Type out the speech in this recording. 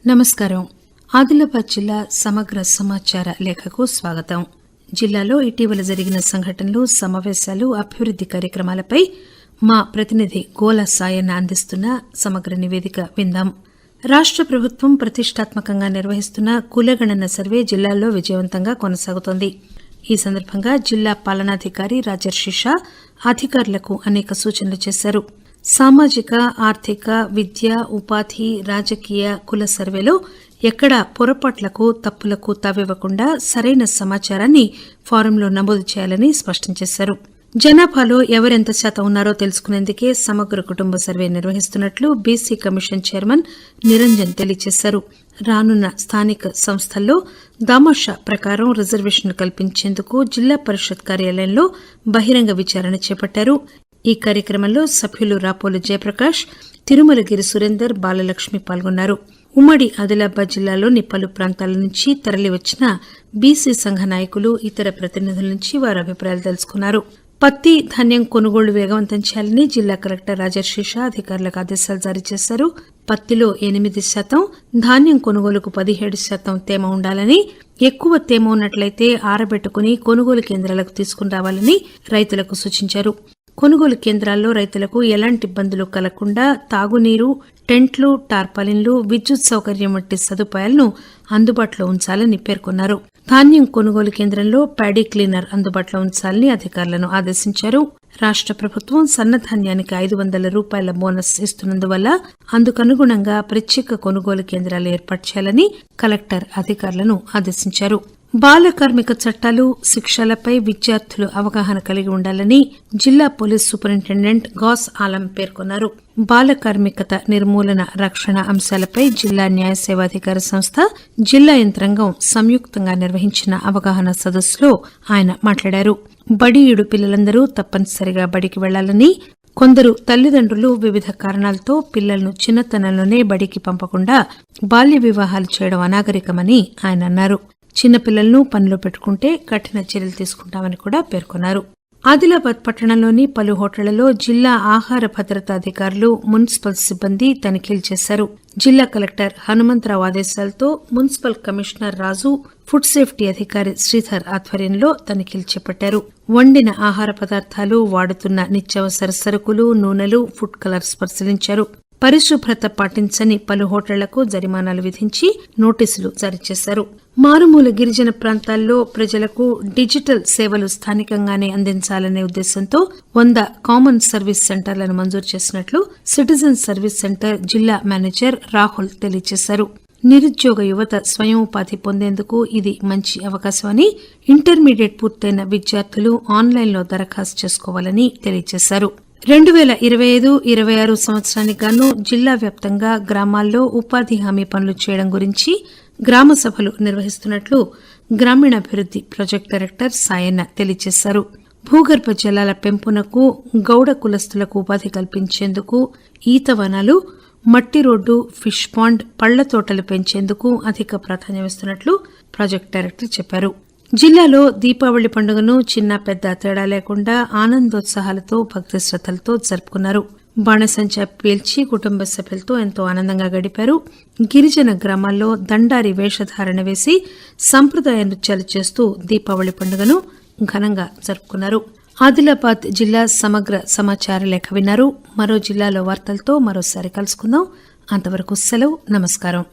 నమస్కారం. ఆదిలాబాద్ జిల్లా సమగ్ర సమాచార లేఖకు స్వాగతం. జిల్లాలో ఇటీవల జరిగిన సంఘటనలు, సమావేశాలు, అభివృద్ది కార్యక్రమాలపై మా ప్రతినిధి గోల సాయన్న అందిస్తున్న సమగ్ర నివేదిక విందాం. రాష్ట ప్రభుత్వం ప్రతిష్టాత్మకంగా నిర్వహిస్తున్న కులగణన సర్వే జిల్లాల్లో విజయవంతంగా కొనసాగుతోంది. ఈ సందర్భంగా జిల్లా పాలనాధికారి రాజర్షి షా అధికారులకు అనేక సూచనలు చేశారు. సామాజిక, ఆర్థిక, విద్య, ఉపాధి, రాజకీయ, కుల సర్వేలో ఎక్కడా పొరపాట్లకు, తప్పులకు తావివ్వకుండా సరైన సమాచారాన్ని ఫారంలో నమోదు చేయాలని స్పష్టం చేశారు. జనాభాలో ఎవరెంత శాతం ఉన్నారో తెలుసుకునేందుకే సమగ్ర కుటుంబ సర్వే నిర్వహిస్తున్నట్లు బీసీ కమిషన్ చైర్మన్ నిరంజన్ తెలియజేశారు. రానున్న స్థానిక సంస్థల్లో దామాషా ప్రకారం రిజర్వేషన్లు కల్పించేందుకు జిల్లా పరిషత్ కార్యాలయంలో బహిరంగ విచారణ చేపట్టారు. ఈ కార్యక్రమంలో సభ్యులు రాపోలు జయప్రకాష్, తిరుమలగిరి సురేందర్, బాలలక్ష్మి పాల్గొన్నారు. ఉమ్మడి ఆదిలాబాద్ జిల్లాలోని పలు ప్రాంతాల నుంచి తరలివచ్చిన బీసీ సంఘ నాయకులు, ఇతర ప్రతినిధుల నుంచి వారి అభిప్రాయాలు తెలుసుకున్నారు. పత్తి, ధాన్యం కొనుగోళ్లు వేగవంతం చేయాలని జిల్లా కలెక్టర్ రాజర్షి షా అధికారులకు ఆదేశాలు జారీ చేశారు. పత్తిలో 8%, ధాన్యం కొనుగోలుకు 17% తేమ ఉండాలని, ఎక్కువ తేమ ఉన్నట్లయితే ఆరబెట్టుకుని కొనుగోలు కేంద్రాలకు తీసుకుని రావాలని రైతులకు సూచించారు. కొనుగోలు కేంద్రాల్లో రైతులకు ఎలాంటి ఇబ్బందులు కలగకుండా తాగునీరు, టెంట్లు, టార్పాలిన్లు, విద్యుత్ సౌకర్యం వంటి సదుపాయాలను అందుబాటులో ఉంచాలని పేర్కొన్నారు. ధాన్యం కొనుగోలు కేంద్రంలో ప్యాడీ క్లీనర్ అందుబాటులో ఉంచాలని అధికారులను ఆదేశించారు. రాష్ట ప్రభుత్వం సన్నధాన్యానికి 500 రూపాయల బోనస్ ఇస్తున్నందువల్ల అందుకనుగుణంగా ప్రత్యేక కొనుగోలు కేంద్రాలు ఏర్పాటు చేయాలని కలెక్టర్ అధికారులను ఆదేశించారు. బాల కార్మిక చట్టాలు, శిక్షలపై విద్యార్థులు అవగాహన కలిగి ఉండాలని జిల్లా పోలీస్ సూపరింటెండెంట్ గౌస్ ఆలం పేర్కొన్నారు. బాల కార్మికత నిర్మూలన, రక్షణ అంశాలపై జిల్లా న్యాయ సేవాధికార సంస్థ, జిల్లా యంత్రాంగం సంయుక్తంగా నిర్వహించిన అవగాహన సదస్సులో ఆయన మాట్లాడారు. బడిఈడు పిల్లలందరూ తప్పనిసరిగా బడికి వెళ్లాలని, కొందరు తల్లిదండ్రులు వివిధ కారణాలతో పిల్లలను చిన్నతనంలోనే బడికి పంపకుండా బాల్య వివాహాలు చేయడం అనాగరికమని ఆయన అన్నారు. చిన్నపిల్లలను పనిలో పెట్టుకుంటే కఠిన చర్యలు తీసుకుంటామని కూడా పేర్కొన్నారు. ఆదిలాబాద్ పట్టణంలోని పలు హోటళ్లలో జిల్లా ఆహార భద్రతా అధికారులు, మున్సిపల్ సిబ్బంది తనిఖీలు చేశారు. జిల్లా కలెక్టర్ హనుమంతరావు ఆదేశాలతో మున్సిపల్ కమిషనర్ రాజు, ఫుడ్ సేఫ్టీ అధికారి శ్రీధర్ ఆధ్వర్యంలో తనిఖీలు చేపట్టారు. వండిన ఆహార పదార్థాలు, వాడుతున్న నిత్యావసర సరుకులు, నూనెలు, ఫుడ్ కలర్స్ పరిశీలించారు. పరిశుభ్రత పాటించని పలు హోటళ్లకు జరిమానాలు విధించి నోటీసులు జారీ చేశారు. మారుమూల గిరిజన ప్రాంతాల్లో ప్రజలకు డిజిటల్ సేవలు స్థానికంగానే అందించాలనే ఉద్దేశంతో 100 కామన్ సర్వీస్ సెంటర్లను మంజూరు చేసినట్లు సిటిజన్ సర్వీస్ సెంటర్ జిల్లా మేనేజర్ రాహుల్ తెలియజేశారు. నిరుద్యోగ యువత స్వయం ఉపాధి పొందేందుకు ఇది మంచి అవకాశమని, ఇంటర్మీడియట్ పూర్తయిన విద్యార్థులు ఆన్లైన్లో దరఖాస్తు చేసుకోవాలని తెలియజేశారు. 2025-26 సంవత్సరానికి గాను జిల్లా వ్యాప్తంగా గ్రామాల్లో ఉపాధి హామీ పనులు చేయడం గురించి గ్రామ సభలు నిర్వహిస్తున్నట్లు గ్రామీణాభివృద్ది ప్రాజెక్టు డైరెక్టర్ సాయన్న తెలియజేశారు. భూగర్భ జలాల పెంపునకు, గౌడ కులస్తులకు ఉపాధి కల్పించేందుకు ఈత వనాలు, మట్టి రోడ్డు, ఫిష్ పాండ్, పళ్ల తోటలు పెంచేందుకు అధిక ప్రాధాన్యమిస్తున్నట్లు ప్రాజెక్టు డైరెక్టర్ చెప్పారు. జిల్లాలో దీపావళి పండుగను చిన్న పెద్ద తేడా లేకుండా ఆనందోత్సాహాలతో, భక్తి శ్రద్దలతో జరుపుకున్నారు. బాణసంచా పేల్చి కుటుంబ సభ్యులతో ఎంతో ఆనందంగా గడిపారు. గిరిజన గ్రామాల్లో దండారి వేషధారణ వేసి సంప్రదాయ నృత్యాలు చేస్తూ దీపావళి పండుగను ఘనంగా జరుపుకున్నారు. ఆదిలాబాద్ జిల్లా సమగ్ర సమాచార లేఖ విన్నారు. మరో జిల్లాలో వార్తలతో మరోసారి కలుసుకుందాం. అంతవరకు సెలవు. నమస్కారం.